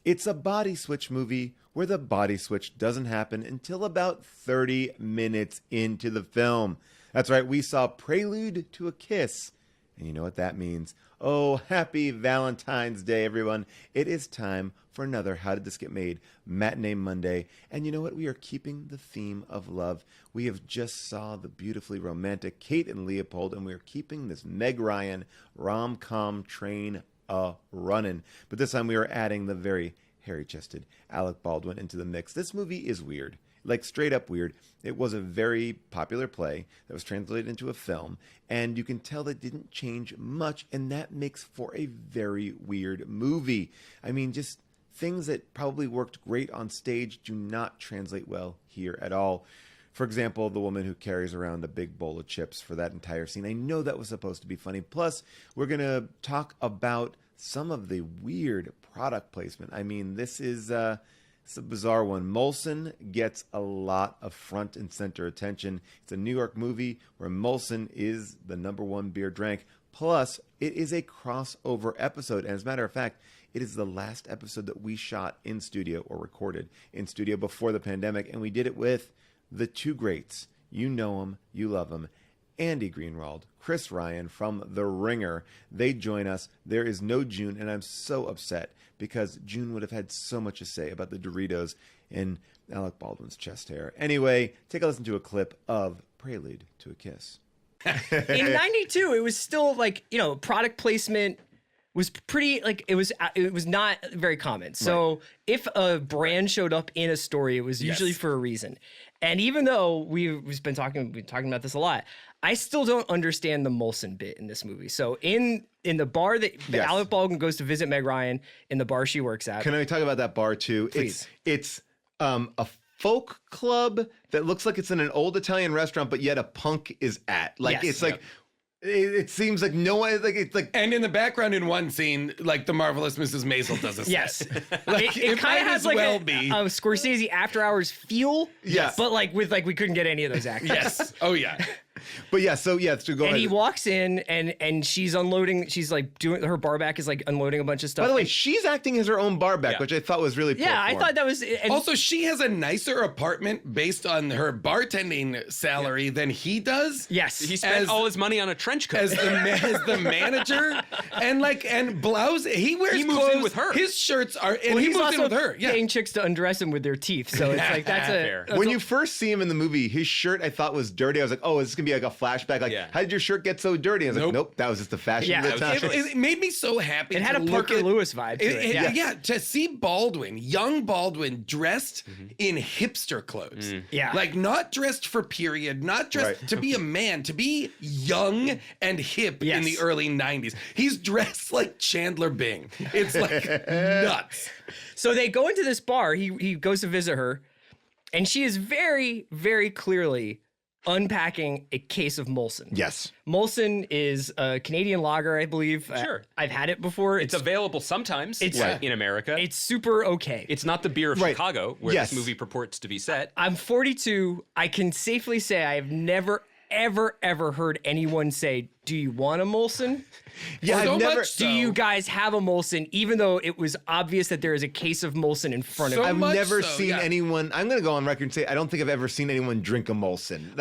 It's a body switch movie where the body switch doesn't happen until about 30 minutes into the film. That's right, we saw Prelude to a Kiss. And you know what that means. Oh, happy Valentine's Day, everyone. It is time for another How Did This Get Made? Matinee Monday. And you know what? We are keeping the theme of love. We have just saw the beautifully romantic Kate and Leopold, and we are keeping this Meg Ryan rom-com train running. But this time we are adding the very hairy-chested Alec Baldwin into the mix. This movie is weird. Like, straight up weird. It was a very popular play that was translated into a film, and you can tell that didn't change much, and that makes for a very weird movie. I mean, just things that probably worked great on stage do not translate well here at all. For example, the woman who carries around a big bowl of chips for that entire scene. I know that was supposed to be funny. Plus, we're going to talk about some of the weird product placement. I mean, this is... it's a bizarre one. Molson gets a lot of front and center attention. It's a New York movie where Molson is the #1 beer drank. Plus, it is a crossover episode. And as a matter of fact, it is the last episode that we shot in studio or recorded in studio before the pandemic. And we did it with the two greats. You know them, you love them. Andy Greenwald, Chris Ryan from The Ringer. They join us. There is no June, and I'm so upset because June would have had so much to say about the Doritos in Alec Baldwin's chest hair. Anyway, take a listen to a clip of Prelude to a Kiss. In 92, it was still like, product placement was pretty, like, it was not very common. So if a brand showed up in a story, it was usually for a reason. And even though we've been talking about this a lot, I still don't understand the Molson bit in this movie. So in the bar that Alec Baldwin goes to visit Meg Ryan, in the bar she works at. Can I talk about that bar too? Please. It's a folk club that looks like it's in an old Italian restaurant, but yet a punk is at. Like, it's like... It seems like no one, like, it's like... And in the background in one scene, like, the Marvelous Mrs. Maisel does a set. Yes. Like, it kind of has like well a be. Scorsese After Hours feel. Yes. But like with we couldn't get any of those actors. Yes. Oh, yeah. But yeah, so go and ahead. he walks in and she's unloading, she's like doing, her bar back is like unloading a bunch of stuff. By the way, she's acting as her own bar back, which I thought was really cool. Yeah, I thought that was... And also, she has a nicer apartment based on her bartending salary than he does. Yes. He spent all his money on a trench coat. As the manager, and blouse. He wears He moves clothes in with her. His shirts are, and he he's moves in also with her. Yeah. paying chicks to undress him with their teeth. So it's like, Fair. When you first see him in the movie, his shirt I thought was dirty. I was like, oh, is this going to be like a flashback? Like, how did your shirt get so dirty? I was like, nope, that was just the fashion of the time. It made me so happy. It had to a look Parker at, Lewis vibe to it. Yeah, to see Baldwin, young Baldwin, dressed in hipster clothes. Yeah. Like, not dressed for period, not dressed to be a man, to be young and hip in the early 90s. He's dressed like Chandler Bing. It's like nuts. So they go into this bar. He goes to visit her, and she is very, very clearly unpacking a case of Molson. Yes. Molson is a Canadian lager, I believe. Sure. I've had it before. It's available sometimes in America. It's super okay. It's not the beer of Chicago, where this movie purports to be set. I'm 42. I can safely say I have never, ever heard anyone say, "Do you want a Molson?" Yeah, so I've never. much so. Do you guys have a Molson? Even though it was obvious that there is a case of Molson in front of So you. I've much never so, seen yeah. anyone. I'm going to go on record and say I don't think I've ever seen anyone drink a Molson.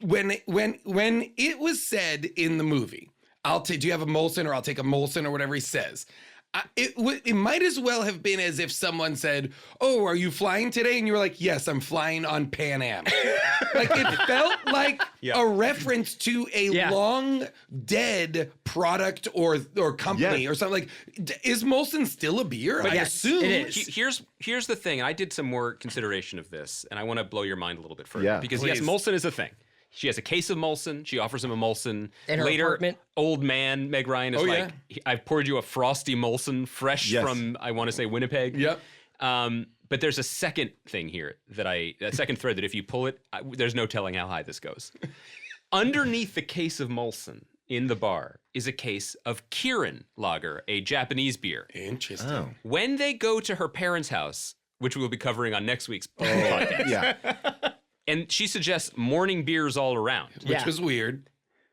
When it was said in the movie, do you have a Molson, or I'll take a Molson, or whatever he says. It might as well have been as if someone said, "Oh, are you flying today?" And you were like, "Yes, I'm flying on Pan Am." Like, it felt like a reference to a long dead product or company or something. Like, is Molson still a beer? But I assume it is. Here's the thing, and I did some more consideration of this, and I want to blow your mind a little bit further. Yeah, because please. yes, Molson is a thing. She has a case of Molson. She offers him a Molson. In her Later, apartment. old man Meg Ryan is I've poured you a frosty Molson, fresh from, I want to say, Winnipeg. Yep. But there's a second thing here a second thread that if you pull it, there's no telling how high this goes. Underneath the case of Molson in the bar is a case of Kirin Lager, a Japanese beer. Interesting. Oh. When they go to her parents' house, which we'll be covering on next week's podcast, Yeah. and she suggests morning beers all around. Which was weird.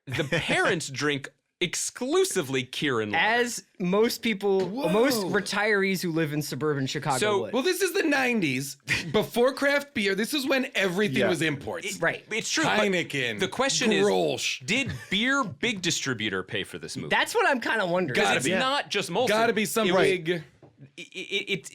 The parents drink exclusively Kieran Lauder. As most people, most retirees who live in suburban Chicago So- would. Well, this is the 90s, before craft beer. This is when everything was imports. Right. It's true. but Heineken. The question Grolsch. is, did beer big distributor pay for this movie? That's what I'm kind of wondering. Gotta it's be. not just Molson. Gotta be some It was- big.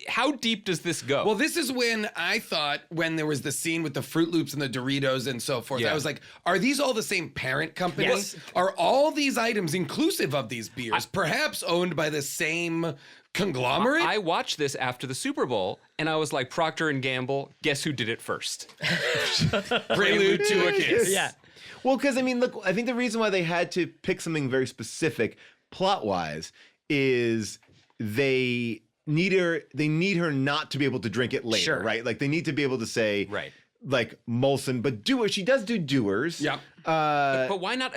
How deep does this go? Well, this is when I thought, when there was the scene with the Fruit Loops and the Doritos and so forth, Yeah. I was like, are these all the same parent company? Yes. Are all these items inclusive of these beers, perhaps owned by the same conglomerate? I watched this after the Super Bowl, and I was like, Procter and Gamble, guess who did it first? Prelude to a Kiss. Yeah. Well, because I mean, look, I think the reason why they had to pick something very specific plot-wise is they need her not to be able to drink it later, Sure. right? Like they need to be able to say, Right. like Molson, but Doers. She does do Doers. Yeah. But why not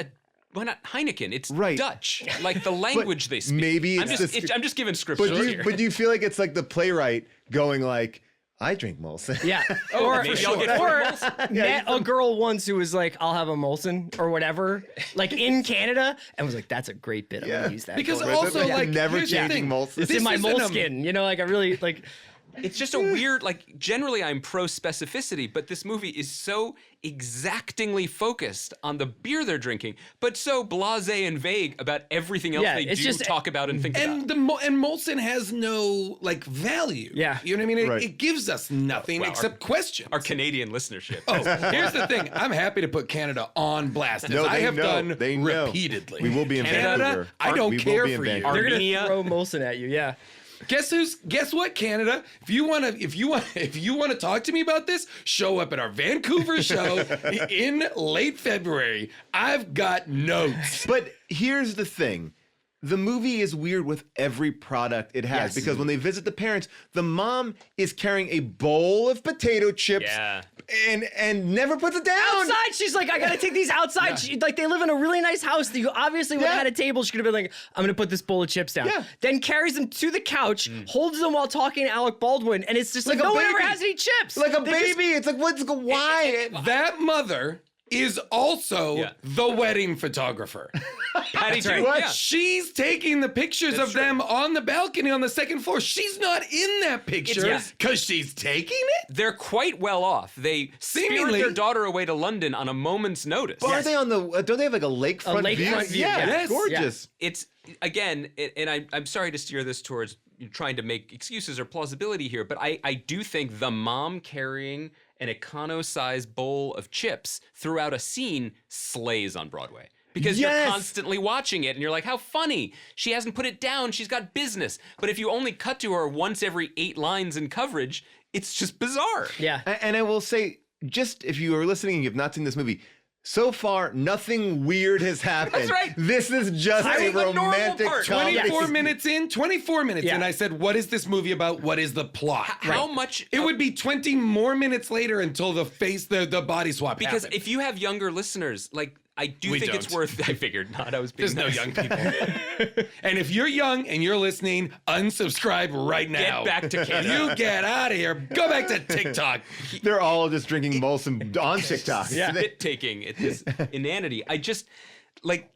Heineken? It's Right. Dutch. Like the language they speak. maybe I'm it's just, I'm just giving scripture here. But do you feel like it's like the playwright going like, I drink Molson. Yeah. Or, maybe I'll get or Molson. met a girl once who was like, I'll have a Molson or whatever, like in Canada, and was like, that's a great bit. I'm Yeah. going to use that. Because for it." also, Yeah. like, Never here's the changing thing. Molson. it's This in my isn't a- moleskin, you know, like I really like. It's just a weird, like, generally I'm pro specificity, but this movie is so exactingly focused on the beer they're drinking, but so blasé and vague about everything else Yeah, they it's do just- talk about and think And about. and Molson has no like value. Yeah. You know what I mean? Right. It gives us nothing Well, except questions. Our Canadian listenership. Oh, here's the thing. I'm happy to put Canada on blast, as No, I they have know. done They know. repeatedly. We will be in Canada, Vancouver. I don't We will care be in for you. Vancouver. They're going Armenia. to throw Molson at you. Yeah. Guess what, Canada? If you want to talk to me about this, show up at our Vancouver show in late February. I've got notes. But here's the thing. The movie is weird with every product it has Yes. because when they visit the parents, the mom is carrying a bowl of potato chips Yeah. and never puts it down. Outside, she's like, I gotta take these outside. She, like, they live in a really nice house. That you obviously would have Yeah. had a table. She could have been like, I'm gonna put this bowl of chips down. Yeah. Then carries them to the couch, holds them while talking to Alec Baldwin, and it's just like, Like a no one ever baby. has any chips. Like a They just- baby. It's like, why? That mother is also Yeah. the wedding photographer. Patty too. What? Yeah. She's taking the pictures of true. them on the balcony on the second floor. She's not in that picture It's- because she's taking it. They're quite well off. They spirit Seemingly. their daughter away to London on a moment's notice. But aren't they on the? Don't they have like a lakefront lakefront view, Yeah, yeah. it's gorgeous. It's again, and I'm sorry to steer this towards trying to make excuses or plausibility here, but I do think the mom carrying an econo-sized bowl of chips throughout a scene slays on Broadway. Because you're Yes. constantly watching it and you're like, how funny. She hasn't put it down. She's got business. But if you only cut to her once every 8 lines in coverage, it's just bizarre. Yeah. And I will say, just if you are listening and you've not seen this movie, so far nothing weird has happened. That's right. This is just That's a the normal romantic part. comedy. 24 minutes in, 24 minutes Yeah. in, I said, what is this movie about? What is the plot? How much? It would be 20 more minutes later until the body swap Because happened. if you have younger listeners, like, I do We think it's don't. worth. I figured not. I was being There's no nice. young people. And if you're young and you're listening, unsubscribe right now. Get back to Canada. You get out of here. Go back to TikTok. They're all just drinking Molson on TikTok. Yeah. Spit taking at this inanity. I just like.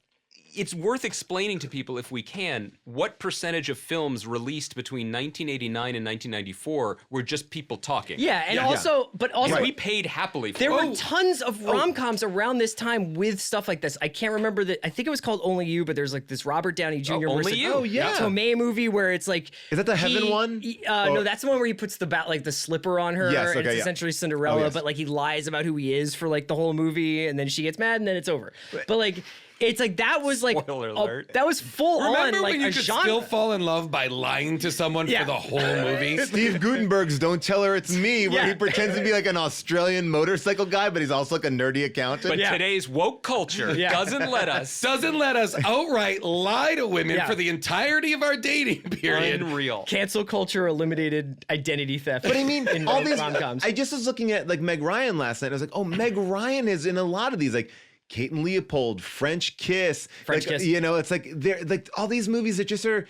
It's worth explaining to people, if we can, what percentage of films released between 1989 and 1994 were just people talking. Yeah, and Yeah. also, but also, We paid happily for there it. were tons of rom-coms around this time with stuff like this. I can't remember I think it was called Only You, but there's like this Robert Downey Jr. Only versus You. Oh, yeah. Tomei movie where it's like Is that the Heaven one? No, that's the one where he puts the slipper on her. Yes, and okay, it's yeah. essentially Cinderella, Oh, yes. but like he lies about who he is for like the whole movie, and then she gets mad, and then it's over. But like, it's like that was like Spoiler alert. that was full Remember on like when you a could genre. still fall in love by lying to someone Yeah. for the whole movie? Steve Gutenberg's Don't Tell Her It's Me, where Yeah. he pretends to be like an Australian motorcycle guy, but he's also like a nerdy accountant. But today's woke culture Yeah. doesn't let us. Doesn't let us outright lie to women Yeah. for the entirety of our dating period. Unreal. Cancel culture eliminated identity theft. But I mean, in all these. rom-coms. I just was looking at like Meg Ryan last night. And I was like, oh, Meg Ryan is in a lot of these. Like Kate and Leopold, French Kiss. French like, Kiss. You know, it's like they're like all these movies that just are.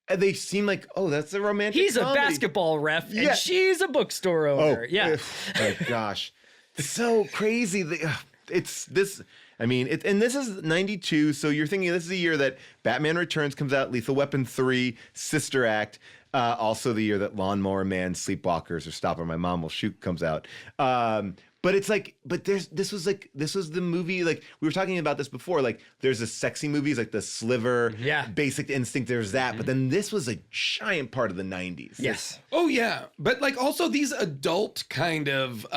They seem like, oh, that's a romantic. He's a comedy. basketball ref, and Yeah. she's a bookstore Oh, owner. Yeah. Oh my gosh, so crazy. It's this. I mean, and this is 92, so you're thinking this is the year that Batman Returns comes out, Lethal Weapon 3, Sister Act, also the year that Lawnmower Man, Sleepwalkers, or Stop or My Mom Will Shoot comes out. But it's like, this was the movie, like, we were talking about this before, like, there's the sexy movies, like The Sliver, Basic Instinct, there's that, but then this was a giant part of the 90s. Yes. Oh, yeah. But, like, also these adult kind of,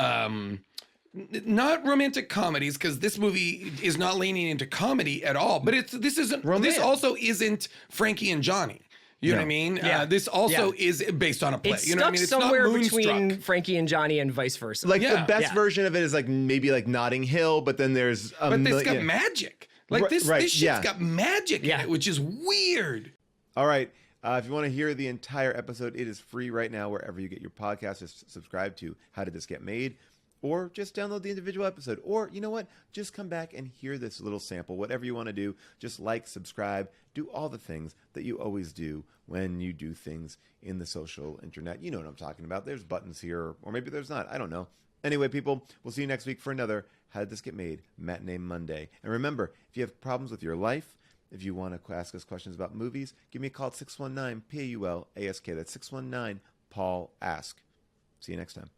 not romantic comedies, because this movie is not leaning into comedy at all, but this also isn't Frankie and Johnny. You know what I mean? Yeah. This also is based on a play. It's you know what I mean? It's somewhere not between Moonstruck. Frankie and Johnny and vice versa. Like, the best version of it is, like, maybe, like, Notting Hill, but then there's But it's got magic. Like, this shit's got magic in it, which is weird. All right. If you want to hear the entire episode, it is free right now wherever you get your podcast. Just subscribe to How Did This Get Made? Or just download the individual episode. Or, you know what? Just come back and hear this little sample. Whatever you want to do, just like, subscribe, do all the things that you always do when you do things in the social internet. You know what I'm talking about. There's buttons here, or maybe there's not. I don't know. Anyway, people, we'll see you next week for another How Did This Get Made? Matinee Monday. And remember, if you have problems with your life, if you want to ask us questions about movies, give me a call at 619-PAUL-ASK. That's 619-PAUL-ASK. See you next time.